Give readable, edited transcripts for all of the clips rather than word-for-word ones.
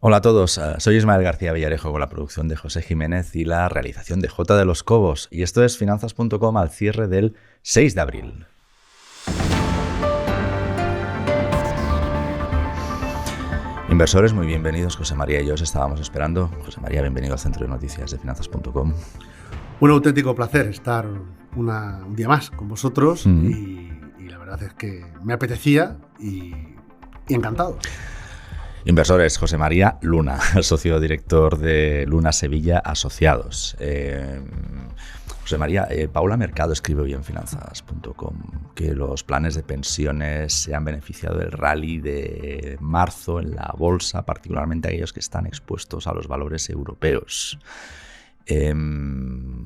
Hola a todos, soy Ismael García Villarejo con la producción de José Jiménez y la realización de J. de los Cobos. Y esto es Finanzas.com al cierre del 6 de abril. Inversores, muy bienvenidos. José María y yo os estábamos esperando. José María, bienvenido al Centro de Noticias de Finanzas.com. Un auténtico placer estar un día más con vosotros y la verdad es que me apetecía y encantado. Inversores, José María Luna, socio director de Luna Sevilla Asociados. José María, Paula Mercado escribe hoy en Finanzas.com que los planes de pensiones se han beneficiado del rally de marzo en la bolsa, particularmente aquellos que están expuestos a los valores europeos.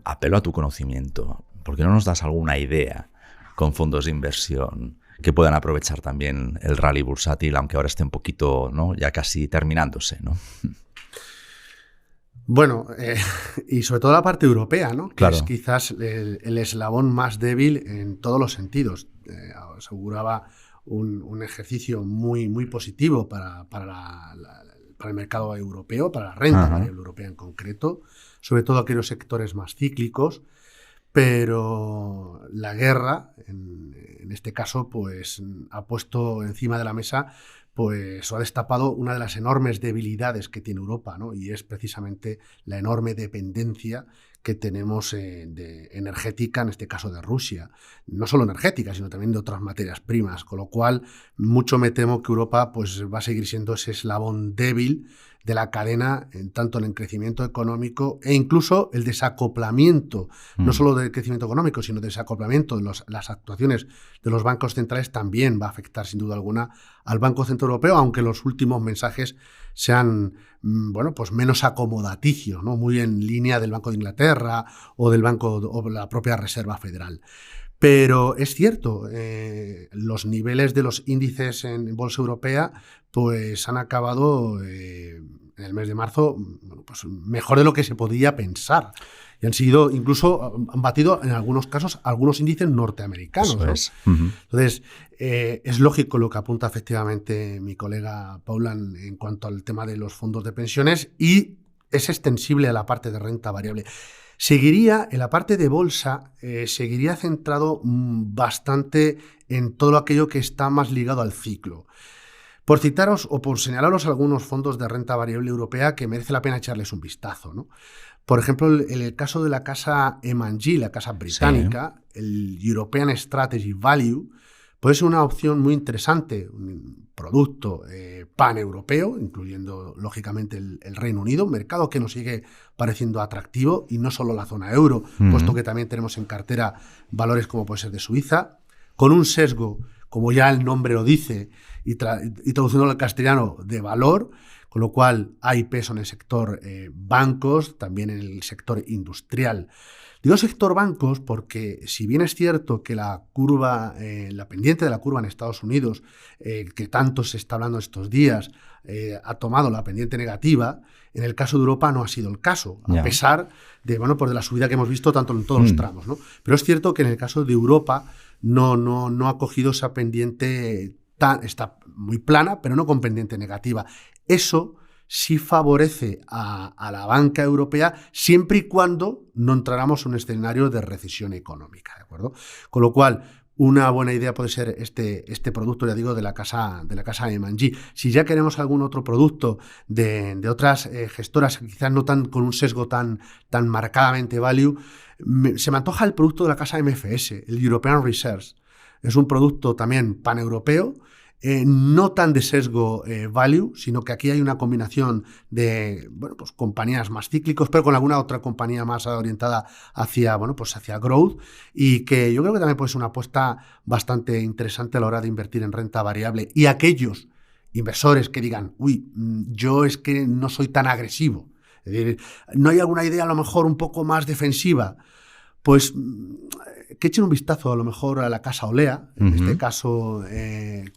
Apelo a tu conocimiento. ¿Por qué no nos das alguna idea con fondos de inversión que puedan aprovechar también el rally bursátil, aunque ahora esté un poquito, ¿no?, ya casi terminándose, ¿no? Bueno, y sobre todo la parte europea, ¿no? Claro. Que es quizás el eslabón más débil en todos los sentidos. Aseguraba un ejercicio muy, muy positivo para el mercado europeo, para la renta variable europea en concreto, sobre todo aquellos sectores más cíclicos. Pero la guerra, en este caso, pues ha puesto encima de la mesa, pues o ha destapado una de las enormes debilidades que tiene Europa, ¿no? Y es precisamente la enorme dependencia que tenemos energética, en este caso de Rusia. No solo energética, sino también de otras materias primas, con lo cual mucho me temo que Europa pues va a seguir siendo ese eslabón débil de la cadena, tanto en el crecimiento económico e incluso el desacoplamiento, no solo del crecimiento económico, sino del desacoplamiento de las actuaciones de los bancos centrales también va a afectar sin duda alguna al Banco Central Europeo, aunque los últimos mensajes sean pues menos acomodaticios, ¿no? Muy en línea del Banco de Inglaterra o del Banco o la propia Reserva Federal. Pero es cierto, los niveles de los índices en bolsa europea pues han acabado en el mes de marzo pues mejor de lo que se podía pensar. Y han batido en algunos casos algunos índices norteamericanos, ¿no? Es. Entonces, es lógico lo que apunta efectivamente mi colega Paula en cuanto al tema de los fondos de pensiones y es extensible a la parte de renta variable. Seguiría, en la parte de bolsa, seguiría centrado bastante en todo aquello que está más ligado al ciclo. Por citaros o por señalaros algunos fondos de renta variable europea que merece la pena echarles un vistazo, ¿no? Por ejemplo, en el caso de la casa M&G, la casa británica, sí, el European Strategy Value, puede ser una opción muy interesante, un producto paneuropeo, incluyendo lógicamente el Reino Unido, un mercado que nos sigue pareciendo atractivo y no solo la zona euro, puesto que también tenemos en cartera valores como puede ser de Suiza, con un sesgo, como ya el nombre lo dice, y traduciéndolo al castellano, de valor, con lo cual hay peso en el sector bancos, también en el sector industrial. Digo sector bancos porque si bien es cierto que la pendiente de la curva en Estados Unidos, que tanto se está hablando estos días, ha tomado la pendiente negativa, en el caso de Europa no ha sido el caso, a pesar de, de la subida que hemos visto tanto en todos los tramos, ¿no? Pero es cierto que en el caso de Europa no ha cogido esa pendiente, está muy plana, pero no con pendiente negativa. Eso sí favorece a la banca europea siempre y cuando no entráramos en un escenario de recesión económica, ¿de acuerdo? Con lo cual, una buena idea puede ser este producto, ya digo, de la casa M&G. Si ya queremos algún otro producto de otras gestoras, quizás no tan con un sesgo tan marcadamente value, se me antoja el producto de la casa MFS, el European Reserves. Es un producto también paneuropeo, no tan de sesgo value, sino que aquí hay una combinación de pues compañías más cíclicos, pero con alguna otra compañía más orientada hacia growth, y que yo creo que también puede ser una apuesta bastante interesante a la hora de invertir en renta variable. Y aquellos inversores que digan, yo es que no soy tan agresivo, es decir, ¿no hay alguna idea a lo mejor un poco más defensiva? Pues que echen un vistazo a lo mejor a la casa Olea, en este caso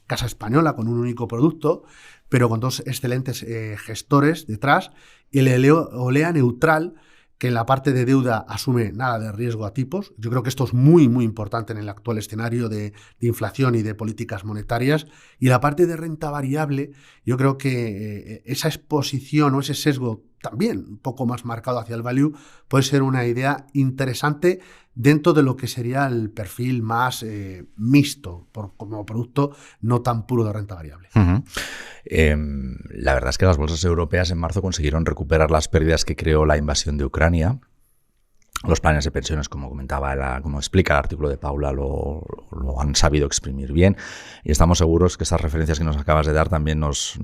casa española con un único producto, pero con dos excelentes gestores detrás, y el Olea Neutral, que en la parte de deuda asume nada de riesgo a tipos. Yo creo que esto es muy, muy importante en el actual escenario de inflación y de políticas monetarias. Y la parte de renta variable, yo creo que esa exposición o ese sesgo también un poco más marcado hacia el value puede ser una idea interesante dentro de lo que sería el perfil más mixto, como producto no tan puro de renta variable. Uh-huh. La verdad es que las bolsas europeas en marzo consiguieron recuperar las pérdidas que creó la invasión de Ucrania. Los planes de pensiones, como comentaba, como explica el artículo de Paula, lo han sabido exprimir bien, y estamos seguros que estas referencias que nos acabas de dar también nos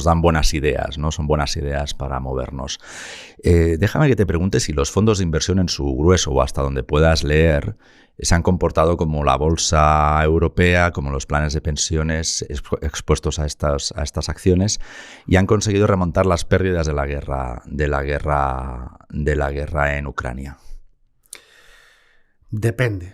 dan buenas ideas, ¿no? Son buenas ideas para movernos. Déjame que te pregunte si los fondos de inversión en su grueso o hasta donde puedas leer se han comportado como la bolsa europea, como los planes de pensiones expuestos a estas acciones, y han conseguido remontar las pérdidas de la guerra en Ucrania. Depende.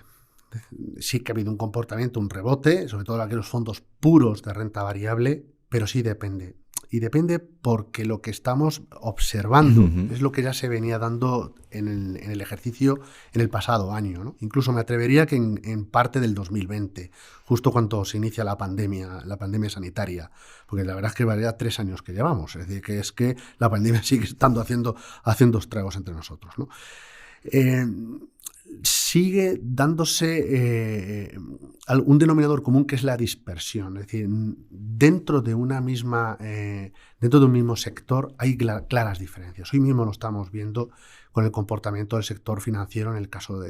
Sí que ha habido un comportamiento, un rebote, sobre todo en aquellos fondos puros de renta variable, pero sí depende. Y depende porque lo que estamos observando es lo que ya se venía dando en el ejercicio en el pasado año, ¿no? Incluso me atrevería que en parte del 2020, justo cuando se inicia la pandemia sanitaria, porque la verdad es que varía 3 años que llevamos, es decir, que es que la pandemia sigue estando haciendo estragos entre nosotros, ¿no? Sigue dándose un denominador común, que es la dispersión. Es decir, dentro de un mismo sector hay claras diferencias. Hoy mismo lo estamos viendo con el comportamiento del sector financiero en el caso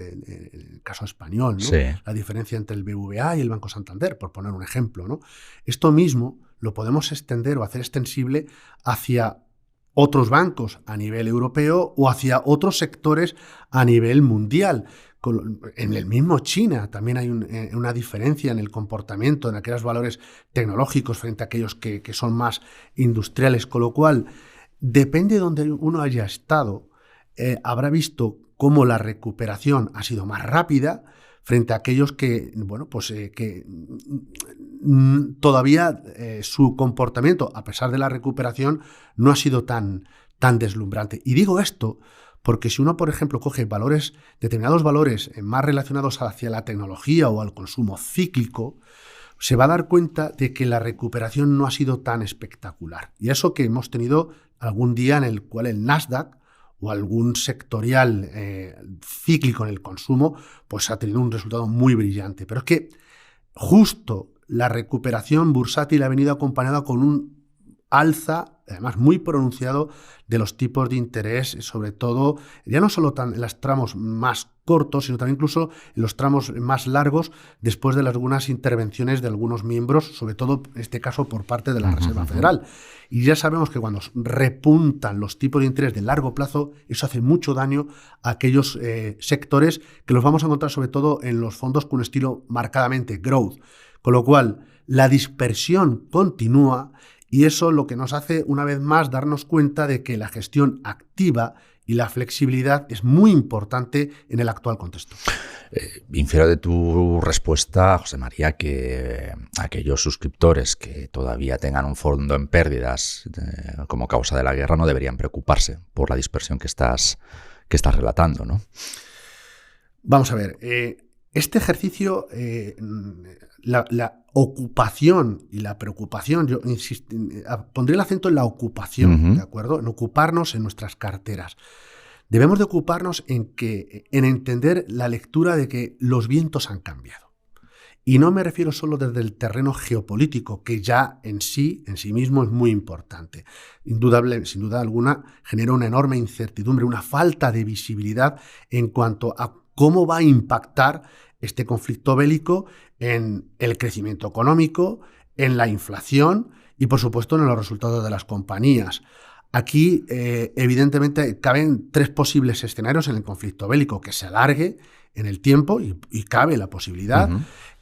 español, ¿no? Sí. La diferencia entre el BBVA y el Banco Santander, por poner un ejemplo, ¿no? Esto mismo lo podemos extender o hacer extensible hacia otros bancos a nivel europeo o hacia otros sectores a nivel mundial. En el mismo China también hay una diferencia en el comportamiento, en aquellos valores tecnológicos frente a aquellos que son más industriales, con lo cual depende de donde uno haya estado, habrá visto cómo la recuperación ha sido más rápida frente a aquellos que, bueno, pues que todavía su comportamiento, a pesar de la recuperación, no ha sido tan deslumbrante. Y digo esto porque si uno, por ejemplo, coge determinados valores más relacionados hacia la tecnología o al consumo cíclico, se va a dar cuenta de que la recuperación no ha sido tan espectacular. Y eso que hemos tenido algún día en el cual el Nasdaq o algún sectorial cíclico en el consumo, pues ha tenido un resultado muy brillante. Pero es que justo la recuperación bursátil ha venido acompañada con un alza, además muy pronunciado, de los tipos de interés, sobre todo, ya no solo en los tramos más cortos, sino también incluso en los tramos más largos, después de algunas intervenciones de algunos miembros, sobre todo en este caso por parte de la Reserva Federal. Y ya sabemos que cuando repuntan los tipos de interés de largo plazo, eso hace mucho daño a aquellos sectores que los vamos a encontrar sobre todo en los fondos con un estilo marcadamente growth. Con lo cual, la dispersión continúa. Y eso lo que nos hace, una vez más, darnos cuenta de que la gestión activa y la flexibilidad es muy importante en el actual contexto. Infiero de tu respuesta, José María, que aquellos suscriptores que todavía tengan un fondo en pérdidas como causa de la guerra no deberían preocuparse por la dispersión que estás relatando, ¿no? Vamos a ver, este ejercicio, la ocupación y la preocupación, yo pondré el acento en la ocupación, ¿de acuerdo? En ocuparnos en nuestras carteras. Debemos de ocuparnos en entender la lectura de que los vientos han cambiado. Y no me refiero solo desde el terreno geopolítico, que ya en sí mismo es muy importante. Sin duda alguna, genera una enorme incertidumbre, una falta de visibilidad en cuanto a cómo va a impactar este conflicto bélico en el crecimiento económico, en la inflación y, por supuesto, en los resultados de las compañías. Aquí, evidentemente, caben 3 posibles escenarios en el conflicto bélico: que se alargue en el tiempo y cabe la posibilidad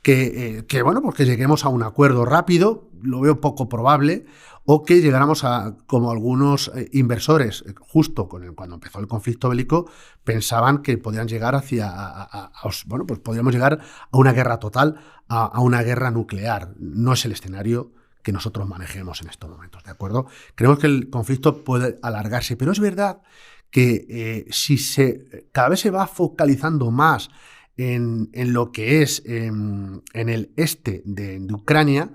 que lleguemos a un acuerdo rápido, lo veo poco probable, o que llegáramos a, como algunos inversores, justo cuando empezó el conflicto bélico, pensaban que podían llegar podríamos llegar a una guerra total, a una guerra nuclear. No es el escenario que nosotros manejemos en estos momentos, ¿de acuerdo? Creemos que el conflicto puede alargarse, pero es verdad que cada vez se va focalizando más en lo que es en el este de Ucrania,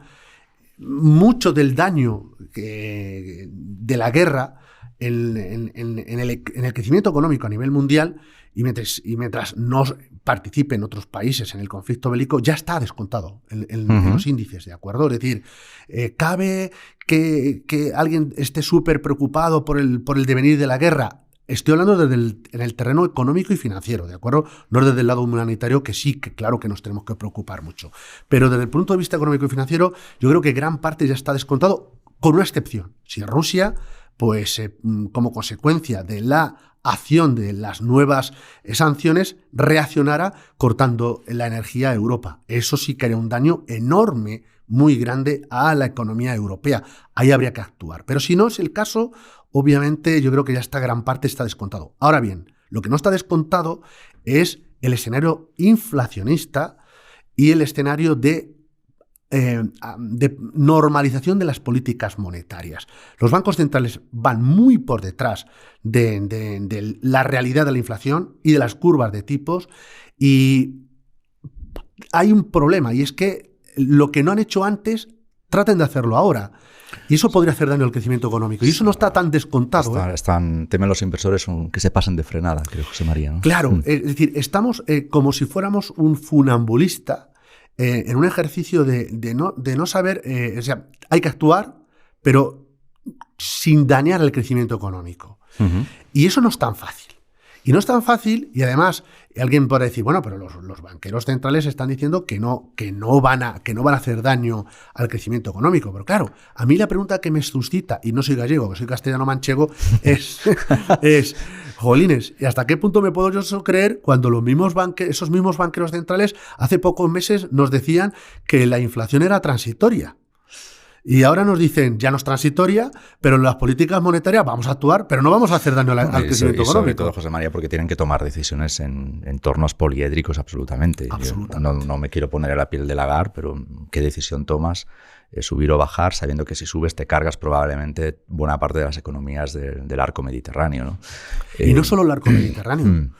mucho del daño de la guerra en el crecimiento económico a nivel mundial, y mientras no participen otros países en el conflicto bélico, ya está descontado en los índices, ¿de acuerdo? Es decir, cabe que alguien esté súper preocupado por el devenir de la guerra. Estoy hablando en el terreno económico y financiero, ¿de acuerdo? No desde el lado humanitario, que sí, que claro que nos tenemos que preocupar mucho. Pero desde el punto de vista económico y financiero, yo creo que gran parte ya está descontado, con una excepción. Si Rusia, pues como consecuencia de la acción de las nuevas sanciones, reaccionara cortando la energía a Europa. Eso sí que haría un daño enorme, muy grande a la economía europea. Ahí habría que actuar. Pero si no es el caso, obviamente yo creo que ya esta gran parte está descontado. Ahora bien, lo que no está descontado es el escenario inflacionista y el escenario de normalización de las políticas monetarias. Los bancos centrales van muy por detrás de la realidad de la inflación y de las curvas de tipos, y hay un problema, y es que lo que no han hecho antes traten de hacerlo ahora. Y eso podría hacer daño al crecimiento económico. Y eso no está tan descontado. Temen los inversores que se pasen de frenada, creo, José María, ¿no? Claro, es decir, estamos como si fuéramos un funambulista en un ejercicio de no saber, o sea, hay que actuar, pero sin dañar el crecimiento económico. Y eso no es tan fácil. Y no es tan fácil, y además alguien puede decir, bueno, pero los banqueros centrales están diciendo que no van a hacer daño al crecimiento económico. Pero claro, a mí la pregunta que me suscita, y no soy gallego, que soy castellano-manchego, es jolines, ¿y hasta qué punto me puedo yo creer cuando esos mismos banqueros centrales hace pocos meses nos decían que la inflación era transitoria? Y ahora nos dicen, ya no es transitoria, pero en las políticas monetarias vamos a actuar, pero no vamos a hacer daño al crecimiento económico. Sobre todo, José María, porque tienen que tomar decisiones en entornos poliédricos absolutamente. No me quiero poner a la piel de Lagarde, pero ¿qué decisión tomas? Subir o bajar, sabiendo que si subes te cargas probablemente buena parte de las economías del arco mediterráneo, ¿no? Y no solo el arco mediterráneo.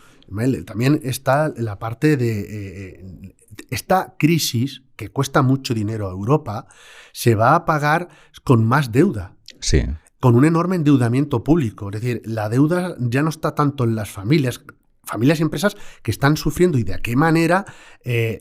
También está la parte de esta crisis, que cuesta mucho dinero a Europa, se va a pagar con más deuda. Sí. Con un enorme endeudamiento público. Es decir, la deuda ya no está tanto en las familias y empresas que están sufriendo, y de qué manera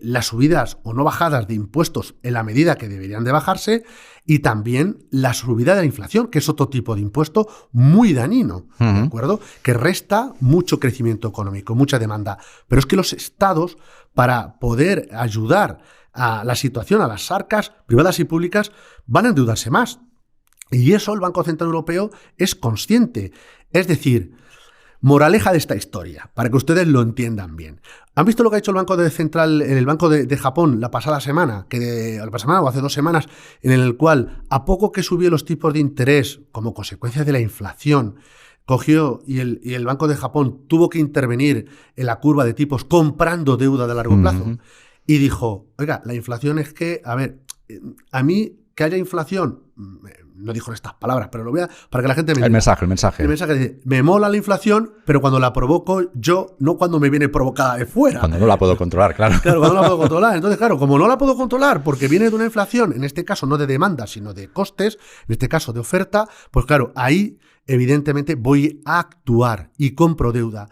las subidas o no bajadas de impuestos en la medida que deberían de bajarse, y también la subida de la inflación, que es otro tipo de impuesto muy dañino, ¿de acuerdo? Que resta mucho crecimiento económico, mucha demanda. Pero es que los estados, para poder ayudar a la situación, a las arcas privadas y públicas, van a endeudarse más. Y eso el Banco Central Europeo es consciente. Es decir, moraleja de esta historia, para que ustedes lo entiendan bien. ¿Han visto lo que ha hecho el Banco Central, el Banco de Japón la pasada semana? O hace 2 semanas, en el cual, a poco que subió los tipos de interés como consecuencia de la inflación, cogió y el Banco de Japón tuvo que intervenir en la curva de tipos comprando deuda de largo plazo. Y dijo, oiga, la inflación es que, a mí que haya inflación, no dijo en estas palabras, pero lo voy a, para que la gente me entienda. El mensaje. El mensaje dice, me mola la inflación, pero cuando la provoco yo, no cuando me viene provocada de fuera. Cuando no la puedo controlar, claro. Claro, cuando no la puedo controlar. Entonces, claro, como no la puedo controlar porque viene de una inflación, en este caso no de demanda, sino de costes, en este caso de oferta, pues claro, ahí evidentemente voy a actuar y compro deuda.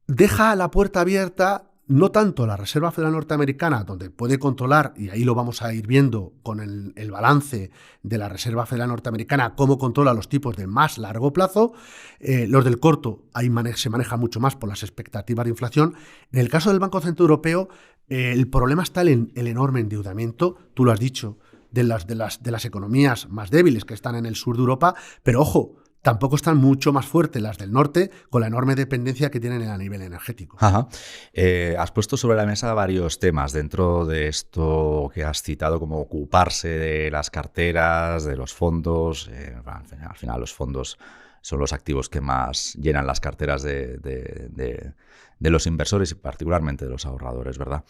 Deja la puerta abierta no tanto la Reserva Federal Norteamericana, donde puede controlar, y ahí lo vamos a ir viendo con el balance de la Reserva Federal Norteamericana, cómo controla los tipos de más largo plazo. Los del corto, ahí se maneja mucho más por las expectativas de inflación. En el caso del Banco Central Europeo, el problema está en el enorme endeudamiento, tú lo has dicho, de las economías más débiles que están en el sur de Europa, pero ojo, tampoco están mucho más fuertes las del norte, con la enorme dependencia que tienen a nivel energético. Ajá. Has puesto sobre la mesa varios temas dentro de esto que has citado, como ocuparse de las carteras, de los fondos. Al final los fondos son los activos que más llenan las carteras de los inversores y particularmente de los ahorradores, ¿verdad?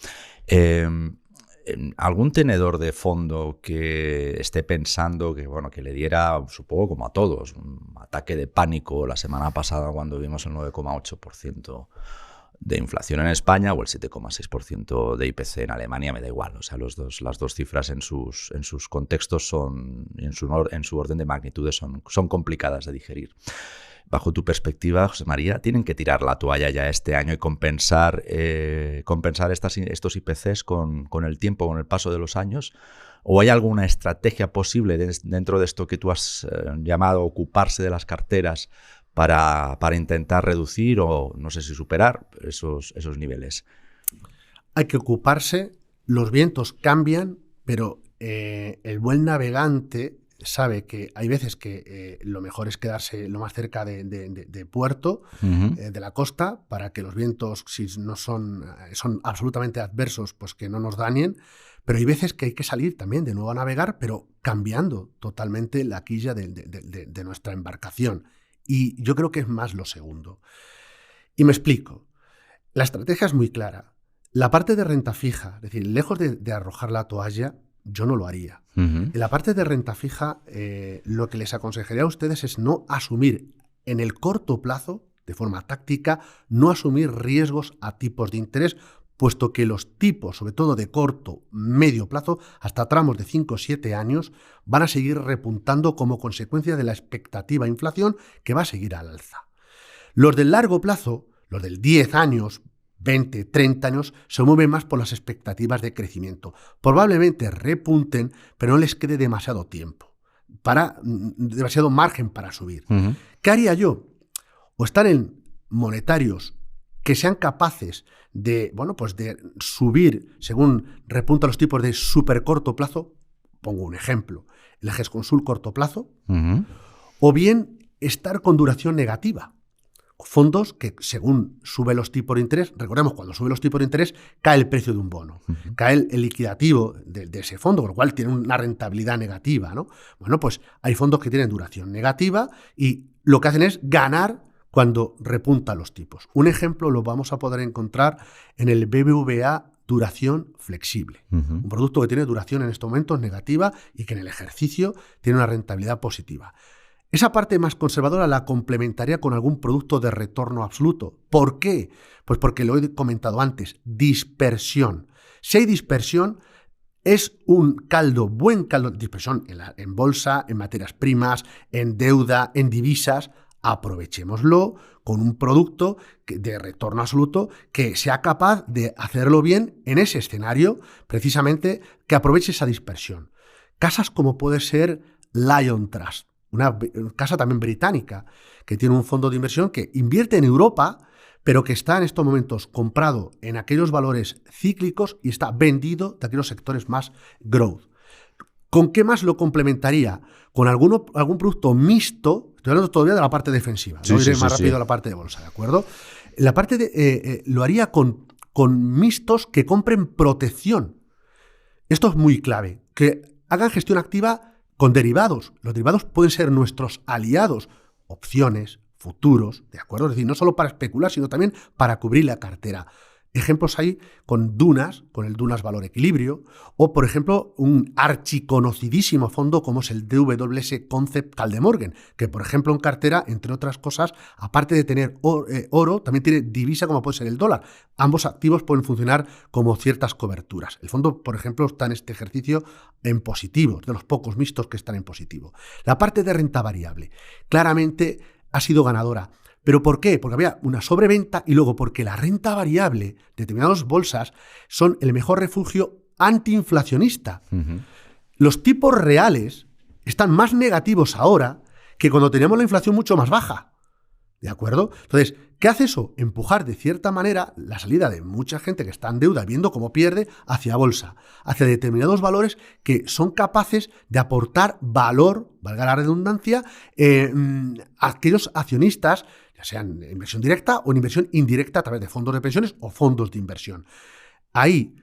¿Algún tenedor de fondo que esté pensando que, bueno, que le diera, supongo como a todos, un ataque de pánico la semana pasada cuando vimos el 9,8% de inflación en España o el 7,6% de IPC en Alemania? Me da igual, o sea, las dos cifras en sus contextos son, en su orden de magnitudes son complicadas de digerir. Bajo tu perspectiva, José María, ¿tienen que tirar la toalla ya este año y compensar estos IPCs con el tiempo, con el paso de los años? ¿O hay alguna estrategia posible dentro de esto que tú has llamado ocuparse de las carteras para intentar reducir o, no sé si superar esos niveles? Hay que ocuparse, los vientos cambian, pero el buen navegante sabe que hay veces que lo mejor es quedarse lo más cerca de puerto, de la costa, para que los vientos, si no son absolutamente adversos, pues que no nos dañen. Pero hay veces que hay que salir también de nuevo a navegar, pero cambiando totalmente la quilla de nuestra embarcación. Y yo creo que es más lo segundo. Y me explico. La estrategia es muy clara. La parte de renta fija, es decir, lejos de arrojar la toalla, yo no lo haría. En la parte de renta fija, lo que les aconsejaría a ustedes es no asumir en el corto plazo, de forma táctica, no asumir riesgos a tipos de interés, puesto que los tipos, sobre todo de corto, medio plazo, hasta tramos de 5 o 7 años, van a seguir repuntando como consecuencia de la expectativa de inflación que va a seguir al alza. Los del largo plazo, los del 10 años, 20, 30 años, se mueven más por las expectativas de crecimiento. Probablemente repunten, pero no les quede demasiado tiempo, demasiado margen para subir. ¿Qué haría yo? O estar en monetarios que sean capaces de subir según repuntan los tipos de súper corto plazo. Pongo un ejemplo, el GESConsul corto plazo, o bien estar con duración negativa. Fondos que según sube los tipos de interés, recordemos, cuando sube los tipos de interés cae el precio de un bono, cae el liquidativo de ese fondo, con lo cual tiene una rentabilidad negativa, ¿no? Bueno, pues hay fondos que tienen duración negativa y lo que hacen es ganar cuando repuntan los tipos. Un ejemplo lo vamos a poder encontrar en el BBVA duración flexible, un producto que tiene duración en estos momentos negativa y que en el ejercicio tiene una rentabilidad positiva. Esa parte más conservadora la complementaría con algún producto de retorno absoluto. ¿Por qué? Pues porque lo he comentado antes, dispersión. Si hay dispersión, es un buen caldo de dispersión en bolsa, en materias primas, en deuda, en divisas. Aprovechémoslo con un producto de retorno absoluto que sea capaz de hacerlo bien en ese escenario, precisamente que aproveche esa dispersión. Casas como puede ser Lion Trust, una casa también británica, que tiene un fondo de inversión que invierte en Europa, pero que está en estos momentos comprado en aquellos valores cíclicos y está vendido de aquellos sectores más growth. ¿Con qué más lo complementaría? Con algún producto mixto. Estoy hablando todavía de la parte defensiva. No iré más rápido a la parte de bolsa, ¿de acuerdo? La parte lo haría con mixtos que compren protección. Esto es muy clave. Que hagan gestión activa con derivados. Los derivados pueden ser nuestros aliados, opciones, futuros, ¿de acuerdo? Es decir, no solo para especular, sino también para cubrir la cartera. Ejemplos hay con Dunas, con el Dunas Valor Equilibrio, o por ejemplo un archiconocidísimo fondo como es el DWS Concept Kaldemorgen, que por ejemplo en cartera, entre otras cosas, aparte de tener oro, también tiene divisa como puede ser el dólar. Ambos activos pueden funcionar como ciertas coberturas. El fondo, por ejemplo, está en este ejercicio en positivo, de los pocos mixtos que están en positivo. La parte de renta variable, claramente ha sido ganadora. ¿Pero por qué? Porque había una sobreventa y luego porque la renta variable de determinadas bolsas son el mejor refugio antiinflacionista. Los tipos reales están más negativos ahora que cuando teníamos la inflación mucho más baja. ¿De acuerdo? Entonces, ¿qué hace eso? Empujar de cierta manera la salida de mucha gente que está en deuda viendo cómo pierde hacia bolsa, hacia determinados valores que son capaces de aportar valor, valga la redundancia, a aquellos accionistas, ya sean en inversión directa o en inversión indirecta a través de fondos de pensiones o fondos de inversión. Ahí,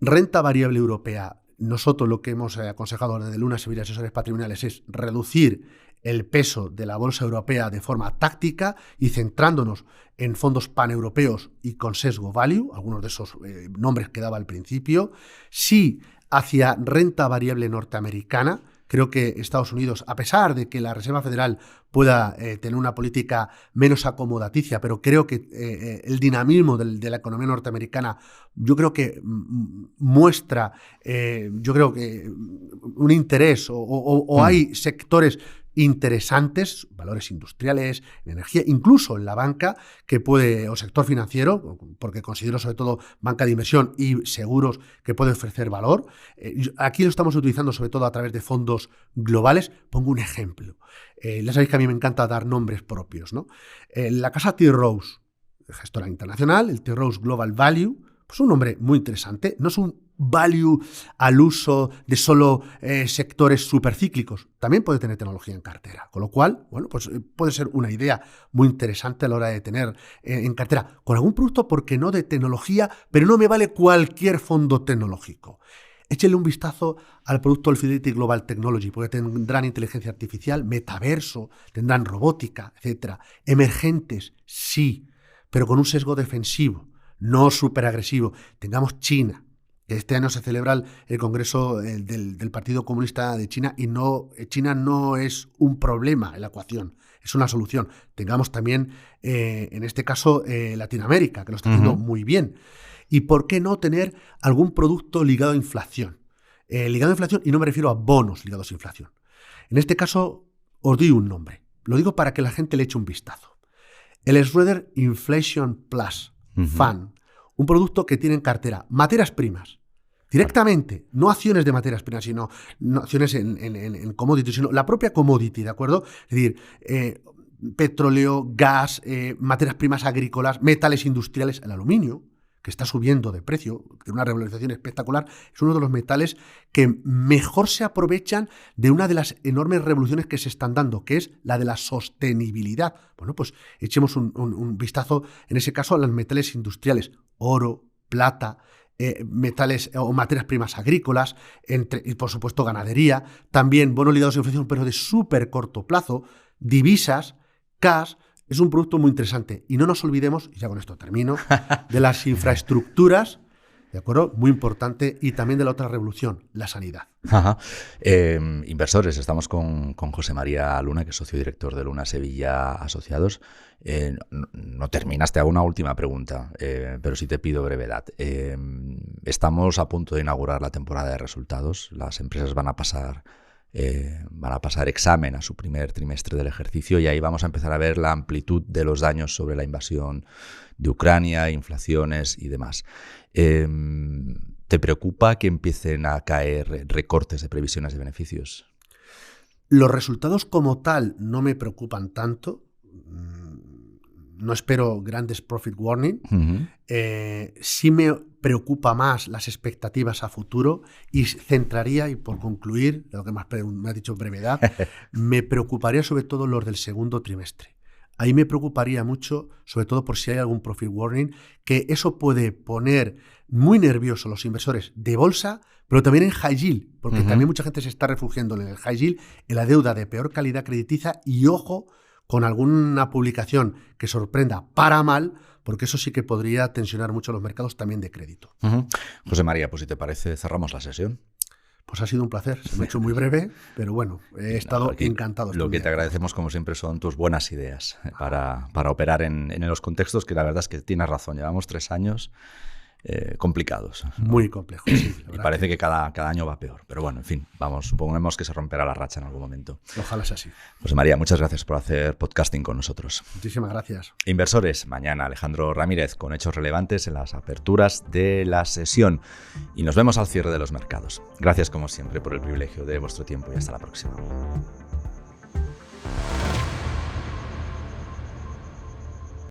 renta variable europea. Nosotros lo que hemos aconsejado desde Luna Sevilla Asesores Patrimoniales es reducir el peso de la bolsa europea de forma táctica y centrándonos en fondos paneuropeos y con sesgo value, algunos de esos nombres que daba al principio, sí hacia renta variable norteamericana. Creo que Estados Unidos, a pesar de que la Reserva Federal pueda tener una política menos acomodaticia, pero creo que el dinamismo de la economía norteamericana, yo creo que muestra, yo creo que un interés o hay sectores interesantes, valores industriales, en energía, incluso en la banca, que puede, o sector financiero, porque considero sobre todo banca de inversión y seguros que puede ofrecer valor. Aquí lo estamos utilizando sobre todo a través de fondos globales. Pongo un ejemplo. Ya sabéis que a mí me encanta dar nombres propios, ¿no? La casa T. Rowe, gestora internacional, el T. Rowe Global Value, pues un nombre muy interesante. No es un value al uso de solo sectores supercíclicos. También puede tener tecnología en cartera. Con lo cual, bueno, pues puede ser una idea muy interesante a la hora de tener en cartera con algún producto, porque no de tecnología, pero no me vale cualquier fondo tecnológico. Échenle un vistazo al producto del Fidelity Global Technology, porque tendrán inteligencia artificial, metaverso, tendrán robótica, etcétera. Emergentes, sí, pero con un sesgo defensivo, no súper agresivo. Tengamos China. Este año se celebra el Congreso del Partido Comunista de China y China no es un problema en la ecuación, es una solución. Tengamos también, en este caso, Latinoamérica, que lo está haciendo muy bien. ¿Y por qué no tener algún producto ligado a inflación? Ligado a inflación, y no me refiero a bonos ligados a inflación. En este caso, os doy un nombre. Lo digo para que la gente le eche un vistazo. El Schroeder Inflation Plus Fund, un producto que tiene en cartera materias primas, directamente, no acciones de materias primas, sino no acciones en commodities, sino la propia commodity, ¿de acuerdo? Es decir, petróleo, gas, materias primas agrícolas, metales industriales, el aluminio, que está subiendo de precio, de una revalorización espectacular, es uno de los metales que mejor se aprovechan de una de las enormes revoluciones que se están dando, que es la de la sostenibilidad. Bueno, pues echemos un vistazo, en ese caso, a los metales industriales, oro, plata, metales o materias primas agrícolas, y por supuesto ganadería, también bonos ligados a inflación, pero de súper corto plazo, divisas, cash. Es un producto muy interesante. Y no nos olvidemos, y ya con esto termino, de las infraestructuras, ¿de acuerdo? Muy importante. Y también de la otra revolución, la sanidad. Inversores, estamos con José María Luna, que es socio director de Luna Sevilla Asociados. No terminaste, hago una última pregunta, pero sí te pido brevedad. Estamos a punto de inaugurar la temporada de resultados. Las empresas van a pasar examen a su primer trimestre del ejercicio y ahí vamos a empezar a ver la amplitud de los daños sobre la invasión de Ucrania, inflaciones y demás. ¿Te preocupa que empiecen a caer recortes de previsiones de beneficios? Los resultados como tal no me preocupan tanto. No espero grandes profit warning. Sí me preocupa más las expectativas a futuro y centraría, y por concluir, lo que me has dicho en brevedad, me preocuparía sobre todo los del segundo trimestre. Ahí me preocuparía mucho, sobre todo por si hay algún profit warning, que eso puede poner muy nerviosos a los inversores de bolsa, pero también en high yield, porque también mucha gente se está refugiando en el high yield, en la deuda de peor calidad crediticia y, ojo, con alguna publicación que sorprenda para mal, porque eso sí que podría tensionar mucho los mercados también de crédito. José María, pues si te parece, cerramos la sesión. Pues ha sido un placer, se me ha hecho muy breve, pero bueno, he estado encantado. Lo que te agradecemos, como siempre, son tus buenas ideas para operar en los contextos que la verdad es que tienes razón, llevamos 3 años complicados. Muy complejos, sí. Y parece que cada año va peor. Pero bueno, en fin, suponemos que se romperá la racha en algún momento. Ojalá sea así. José María, muchas gracias por hacer podcasting con nosotros. Muchísimas gracias. Inversores, mañana Alejandro Ramírez con hechos relevantes en las aperturas de la sesión. Y nos vemos al cierre de los mercados. Gracias como siempre por el privilegio de vuestro tiempo y hasta la próxima.